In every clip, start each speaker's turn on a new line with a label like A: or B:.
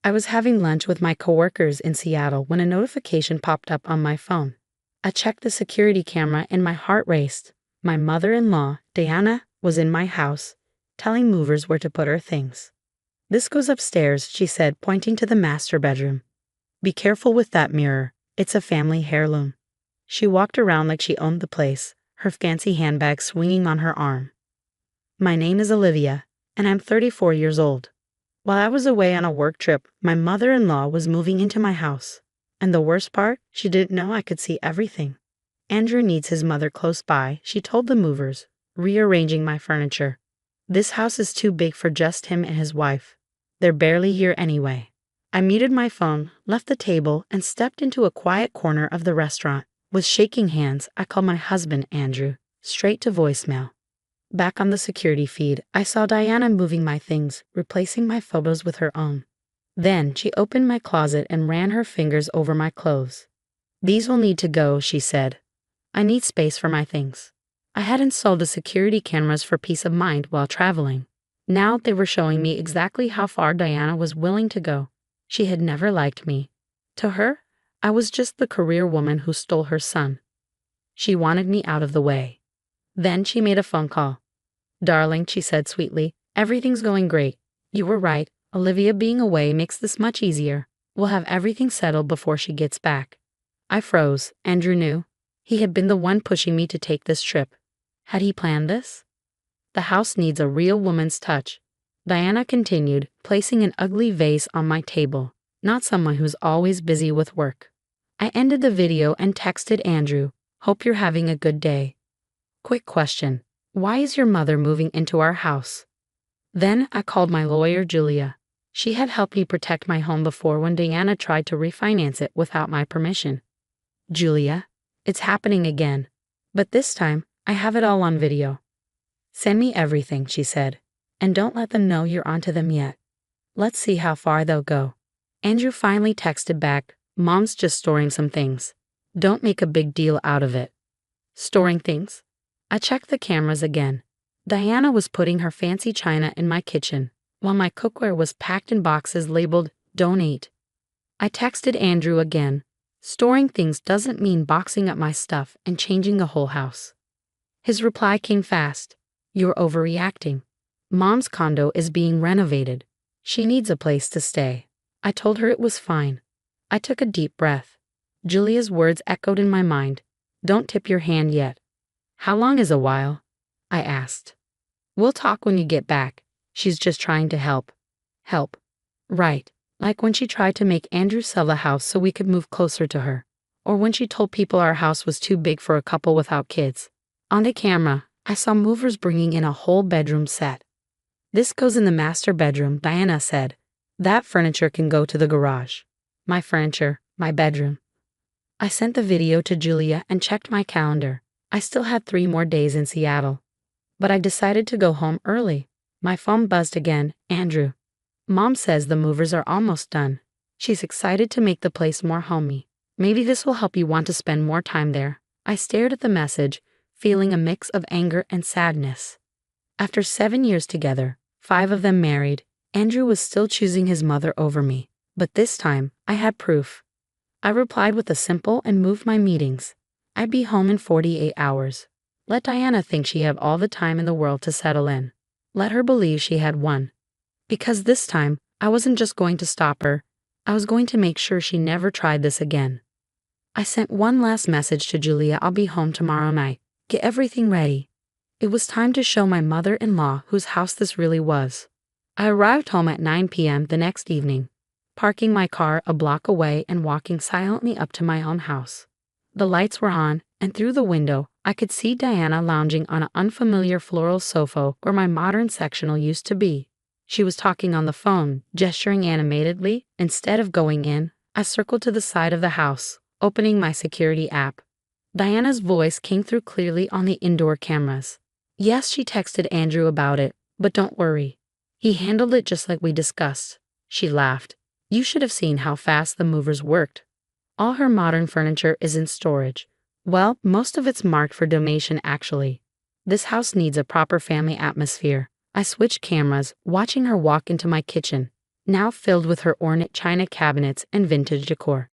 A: I was having lunch with my coworkers in Seattle when a notification popped up on my phone. I checked the security camera and my heart raced. My mother-in-law, Diana, was in my house, telling movers where to put her things. "This goes upstairs," she said, pointing to the master bedroom. "Be careful with that mirror. It's a family heirloom." She walked around like she owned the place, her fancy handbag swinging on her arm. "My name is Olivia, and I'm 34 years old. While I was away on a work trip, my mother-in-law was moving into my house. And the worst part, she didn't know I could see everything. Andrew needs his mother close by," she told the movers, rearranging my furniture. "This house is too big for just him and his wife. They're barely here anyway." I muted my phone, left the table, and stepped into a quiet corner of the restaurant. With shaking hands, I called my husband, Andrew, straight to voicemail. Back on the security feed, I saw Diana moving my things, replacing my photos with her own. Then she opened my closet and ran her fingers over my clothes. "These will need to go," she said. "I need space for my things." I had installed the security cameras for peace of mind while traveling. Now they were showing me exactly how far Diana was willing to go. She had never liked me. To her, I was just the career woman who stole her son. She wanted me out of the way. Then she made a phone call. "Darling," she said sweetly, "everything's going great. You were right. Olivia being away makes this much easier. We'll have everything settled before she gets back." I froze. Andrew knew. He had been the one pushing me to take this trip. Had he planned this? "The house needs a real woman's touch," Diana continued, placing an ugly vase on my table, "not someone who's always busy with work." I ended the video and texted Andrew, "Hope you're having a good day. Quick question. Why is your mother moving into our house?" Then I called my lawyer, Julia. She had helped me protect my home before when Diana tried to refinance it without my permission. "Julia, it's happening again. But this time, I have it all on video." "Send me everything," she said. "And don't let them know you're onto them yet. Let's see how far they'll go." Andrew finally texted back, "Mom's just storing some things. Don't make a big deal out of it." Storing things? I checked the cameras again. Diana was putting her fancy china in my kitchen, while my cookware was packed in boxes labeled "Donate." I texted Andrew again. Storing things doesn't mean boxing up my stuff and changing the whole house. His reply came fast. "You're overreacting. Mom's condo is being renovated. She needs a place to stay." I told her it was fine. I took a deep breath. Julia's words echoed in my mind. "Don't tip your hand yet." "How long is a while?" I asked. "We'll talk when you get back. She's just trying to help." Help. Right. Like when she tried to make Andrew sell the house so we could move closer to her. Or when she told people our house was too big for a couple without kids. On the camera, I saw movers bringing in a whole bedroom set. "This goes in the master bedroom," Diana said. "That furniture can go to the garage." My furniture, my bedroom. I sent the video to Julia and checked my calendar. I still had 3 more days in Seattle. But I decided to go home early. My phone buzzed again. "Andrew. Mom says the movers are almost done. She's excited to make the place more homey. Maybe this will help you want to spend more time there." I stared at the message, feeling a mix of anger and sadness. After 7 years together, 5 of them married, Andrew was still choosing his mother over me. But this time, I had proof. I replied with a simple and moved my meetings. I'd be home in 48 hours. Let Diana think she had all the time in the world to settle in. Let her believe she had one. Because this time, I wasn't just going to stop her. I was going to make sure she never tried this again. I sent one last message to Julia. "I'll be home tomorrow night. Get everything ready." It was time to show my mother-in-law whose house this really was. I arrived home at 9 p.m. the next evening, parking my car a block away and walking silently up to my own house. The lights were on, and through the window, I could see Diana lounging on an unfamiliar floral sofa where my modern sectional used to be. She was talking on the phone, gesturing animatedly. Instead of going in, I circled to the side of the house, opening my security app. Diana's voice came through clearly on the indoor cameras. "Yes, she texted Andrew about it, but don't worry. He handled it just like we discussed." She laughed. "You should have seen how fast the movers worked. All her modern furniture is in storage. Well, most of it's marked for donation actually. This house needs a proper family atmosphere." I switched cameras, watching her walk into my kitchen. now filled with her ornate china cabinets and vintage decor.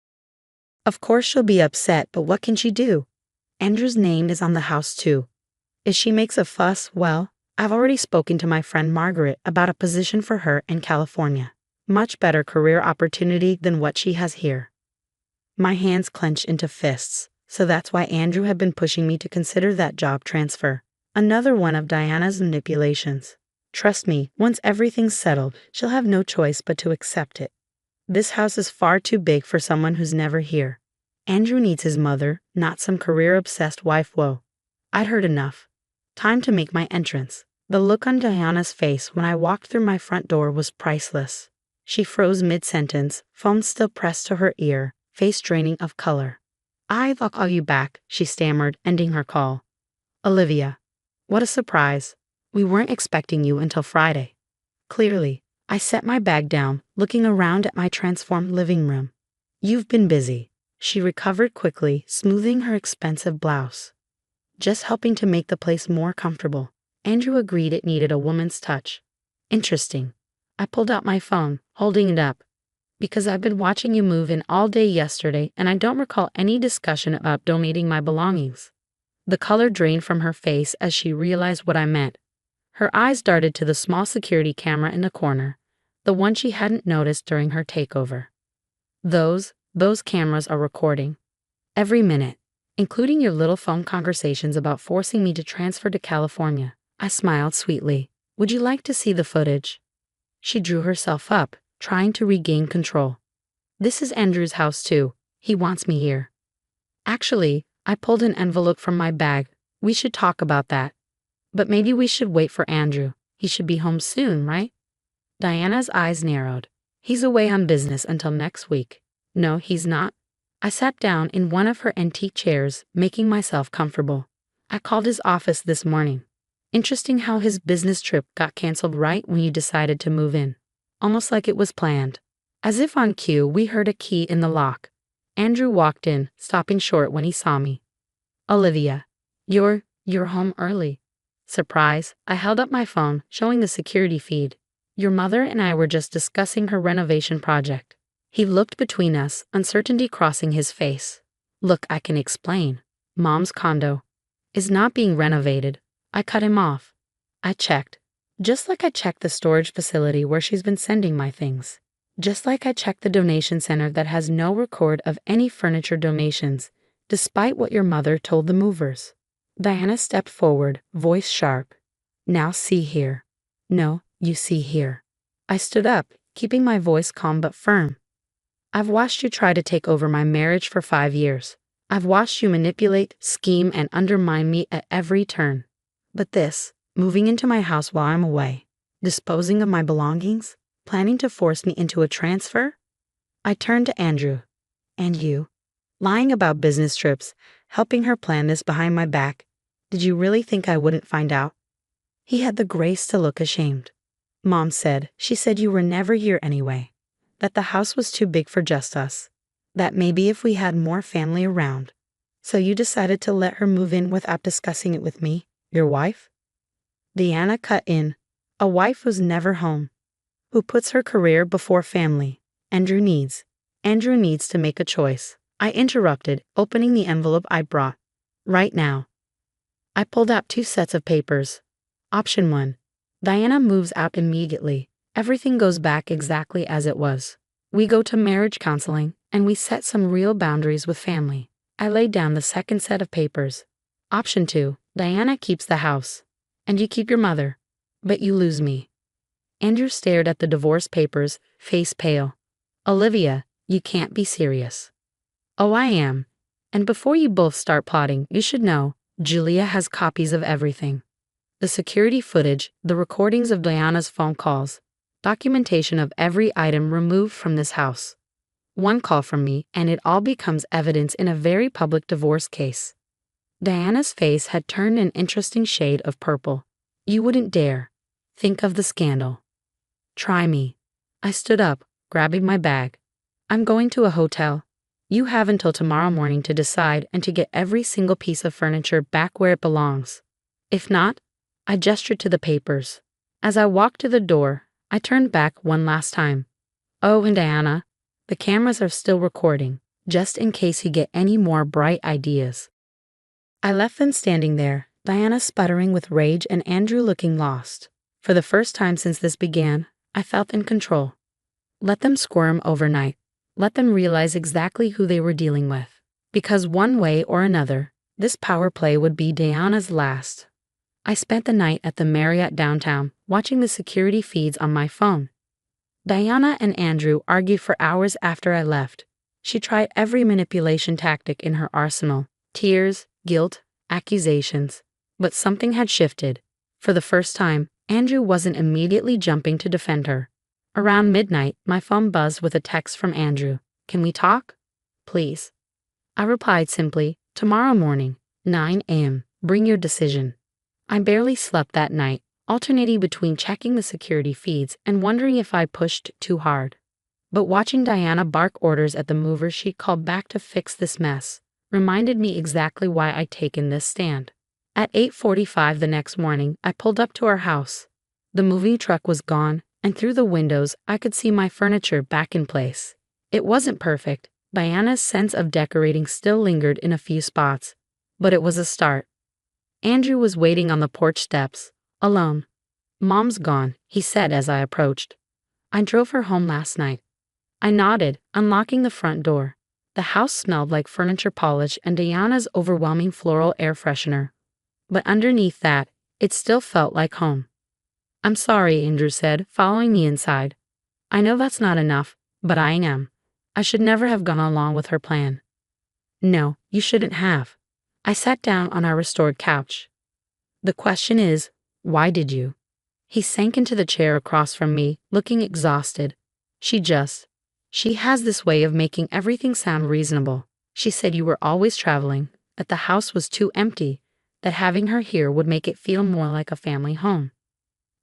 A: Of course she'll be upset, but what can she do? Andrew's name is on the house too. If she makes a fuss, well, I've already spoken to my friend Margaret about a position for her in California. Much better career opportunity than what she has here. My hands clenched into fists, so that's why Andrew had been pushing me to consider that job transfer. Another one of Diana's manipulations. Trust me, once everything's settled, she'll have no choice but to accept it. This house is far too big for someone who's never here. Andrew needs his mother, not some career-obsessed wife. Whoa. I'd heard enough. Time to make my entrance. The look on Diana's face when I walked through my front door was priceless. She froze mid-sentence, phone still pressed to her ear, face draining of color. I'll call you back, she stammered, ending her call. Olivia. What a surprise. We weren't expecting you until Friday. Clearly. I set my bag down, looking around at my transformed living room. You've been busy. She recovered quickly, smoothing her expensive blouse. Just helping to make the place more comfortable. Andrew agreed it needed a woman's touch. Interesting. I pulled out my phone, holding it up. Because I've been watching you move in all day yesterday and I don't recall any discussion about donating my belongings. The color drained from her face as she realized what I meant. Her eyes darted to the small security camera in the corner, the one she hadn't noticed during her takeover. Those cameras are recording. Every minute, including your little phone conversations about forcing me to transfer to California. I smiled sweetly. Would you like to see the footage? She drew herself up, trying to regain control. This is Andrew's house too. He wants me here. Actually, I pulled an envelope from my bag. We should talk about that. But maybe we should wait for Andrew. He should be home soon, right? Diana's eyes narrowed. He's away on business until next week. No, he's not. I sat down in one of her antique chairs, making myself comfortable. I called his office this morning. Interesting how his business trip got canceled right when you decided to move in. Almost like it was planned. As if on cue, we heard a key in the lock. Andrew walked in, stopping short when he saw me. Olivia, you're home early. Surprise, I held up my phone, showing the security feed. Your mother and I were just discussing her renovation project. He looked between us, uncertainty crossing his face. Look, I can explain. Mom's condo is not being renovated. I cut him off. I checked. Just like I checked the storage facility where she's been sending my things. Just like I checked the donation center that has no record of any furniture donations, despite what your mother told the movers. Diana stepped forward, voice sharp. Now see here. No, you see here. I stood up, keeping my voice calm but firm. I've watched you try to take over my marriage for 5 years. I've watched you manipulate, scheme, and undermine me at every turn. But this, moving into my house while I'm away, disposing of my belongings, planning to force me into a transfer? I turned to Andrew. And you? Lying about business trips, helping her plan this behind my back. Did you really think I wouldn't find out? He had the grace to look ashamed. Mom said, she said you were never here anyway. That the house was too big for just us. That maybe if we had more family around. So you decided to let her move in without discussing it with me, your wife? Diana cut in. A wife who's never home. Who puts her career before family. Andrew needs to make a choice. I interrupted, opening the envelope I brought. Right now. I pulled out 2 sets of papers. Option 1. Diana moves out immediately. Everything goes back exactly as it was. We go to marriage counseling, and we set some real boundaries with family. I laid down the second set of papers. Option 2. Diana keeps the house. And you keep your mother. But you lose me. Andrew stared at the divorce papers, face pale. Olivia, you can't be serious. Oh, I am. And before you both start plotting, you should know, Julia has copies of everything. The security footage, the recordings of Diana's phone calls, documentation of every item removed from this house. One call from me, and it all becomes evidence in a very public divorce case. Diana's face had turned an interesting shade of purple. You wouldn't dare. Think of the scandal. Try me. I stood up, grabbing my bag. I'm going to a hotel. You have until tomorrow morning to decide and to get every single piece of furniture back where it belongs. If not, I gestured to the papers. As I walked to the door, I turned back one last time. Oh, and Diana, the cameras are still recording, just in case you get any more bright ideas. I left them standing there, Diana sputtering with rage and Andrew looking lost. For the first time since this began, I felt in control. Let them squirm overnight. Let them realize exactly who they were dealing with. Because one way or another, this power play would be Diana's last. I spent the night at the Marriott downtown, watching the security feeds on my phone. Diana and Andrew argued for hours after I left. She tried every manipulation tactic in her arsenal: tears, guilt, accusations. But something had shifted. For the first time, Andrew wasn't immediately jumping to defend her. Around midnight, my phone buzzed with a text from Andrew. "Can we talk? Please." I replied simply, "Tomorrow morning, 9 a.m., bring your decision." I barely slept that night, alternating between checking the security feeds and wondering if I pushed too hard. But watching Diana bark orders at the mover she called back to fix this mess reminded me exactly why I'd taken this stand. At 8:45 the next morning, I pulled up to our house. The moving truck was gone, and through the windows I could see my furniture back in place. It wasn't perfect. Diana's sense of decorating still lingered in a few spots, but it was a start. Andrew was waiting on the porch steps, alone. "Mom's gone," he said as I approached. "I drove her home last night." I nodded, unlocking the front door. The house smelled like furniture polish and Diana's overwhelming floral air freshener. But underneath that, it still felt like home. "I'm sorry," Andrew said, following me inside. "I know that's not enough, but I am. I should never have gone along with her plan." "No, you shouldn't have." I sat down on our restored couch. "The question is, why did you?" He sank into the chair across from me, looking exhausted. She has this way of making everything sound reasonable. She said you were always traveling, that the house was too empty, that having her here would make it feel more like a family home.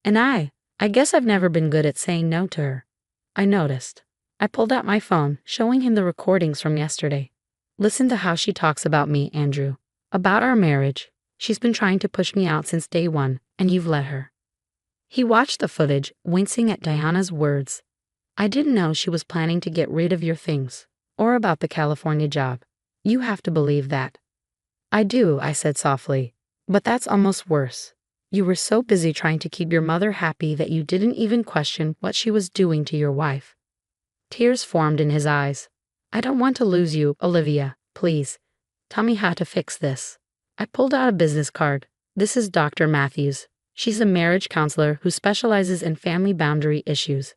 A: And I guess I've never been good at saying no to her. I noticed. I pulled out my phone, showing him the recordings from yesterday. "Listen to how she talks about me, Andrew. About our marriage. She's been trying to push me out since day one, and you've let her." He watched the footage, wincing at Diana's words. "I didn't know she was planning to get rid of your things, or about the California job. You have to believe that." "I do," I said softly. "But that's almost worse. You were so busy trying to keep your mother happy that you didn't even question what she was doing to your wife." Tears formed in his eyes. "I don't want to lose you, Olivia. Please, tell me how to fix this." I pulled out a business card. "This is Dr. Matthews. She's a marriage counselor who specializes in family boundary issues.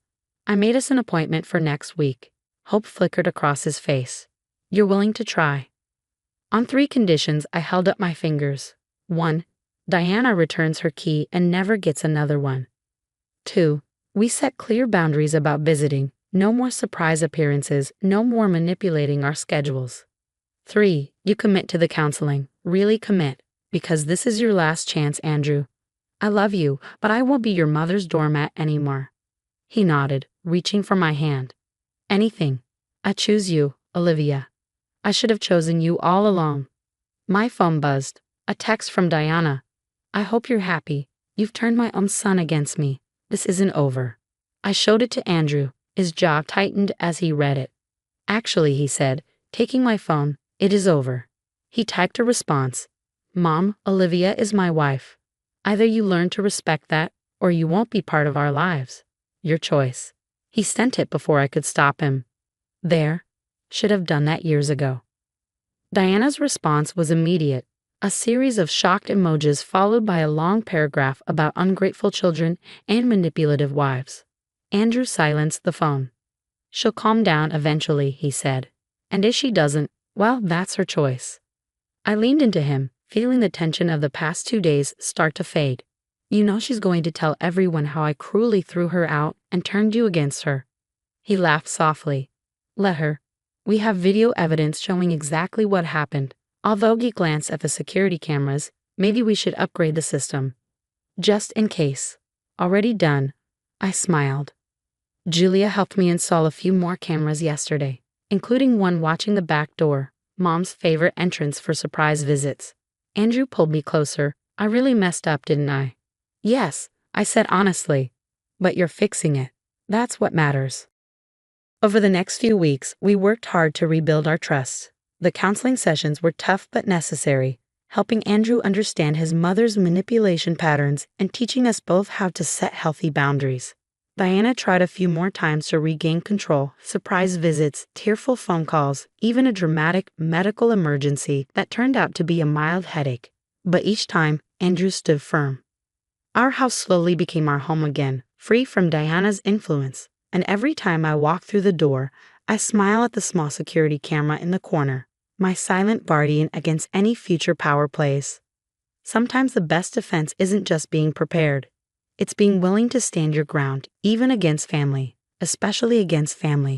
A: I made us an appointment for next week." Hope flickered across his face. "You're willing to try?" On 3 conditions, I held up my fingers. 1. Diana returns her key and never gets another one. 2. We set clear boundaries about visiting. No more surprise appearances, no more manipulating our schedules. 3. You commit to the counseling. Really commit. Because this is your last chance, Andrew. I love you, but I won't be your mother's doormat anymore." He nodded, reaching for my hand. "Anything. I choose you, Olivia. I should have chosen you all along." My phone buzzed. A text from Diana. "I hope you're happy. You've turned my own son against me. This isn't over." I showed it to Andrew. His jaw tightened as he read it. "Actually," he said, taking my phone, "it is over." He typed a response. "Mom, Olivia is my wife. Either you learn to respect that, or you won't be part of our lives. Your choice." He sent it before I could stop him. There. Should have done that years ago. Diana's response was immediate. A series of shocked emojis followed by a long paragraph about ungrateful children and manipulative wives. Andrew silenced the phone. "She'll calm down eventually," he said. "And if she doesn't, well, that's her choice." I leaned into him, feeling the tension of the past 2 days start to fade. "You know she's going to tell everyone how I cruelly threw her out and turned you against her." He laughed softly. "Let her. We have video evidence showing exactly what happened." Although he glanced at the security cameras, "Maybe we should upgrade the system. Just in case." "Already done." I smiled. Julia helped me install a few more cameras yesterday, including one watching the back door, Mom's favorite entrance for surprise visits. Andrew pulled me closer. "I really messed up, didn't I?" "Yes," I said honestly. "But you're fixing it. That's what matters." Over the next few weeks, we worked hard to rebuild our trust. The counseling sessions were tough but necessary, helping Andrew understand his mother's manipulation patterns and teaching us both how to set healthy boundaries. Diana tried a few more times to regain control, surprise visits, tearful phone calls, even a dramatic medical emergency that turned out to be a mild headache. But each time, Andrew stood firm. Our house slowly became our home again, free from Diana's influence. And every time I walk through the door, I smile at the small security camera in the corner, my silent guardian against any future power plays. Sometimes the best defense isn't just being prepared. It's being willing to stand your ground, even against family, especially against family.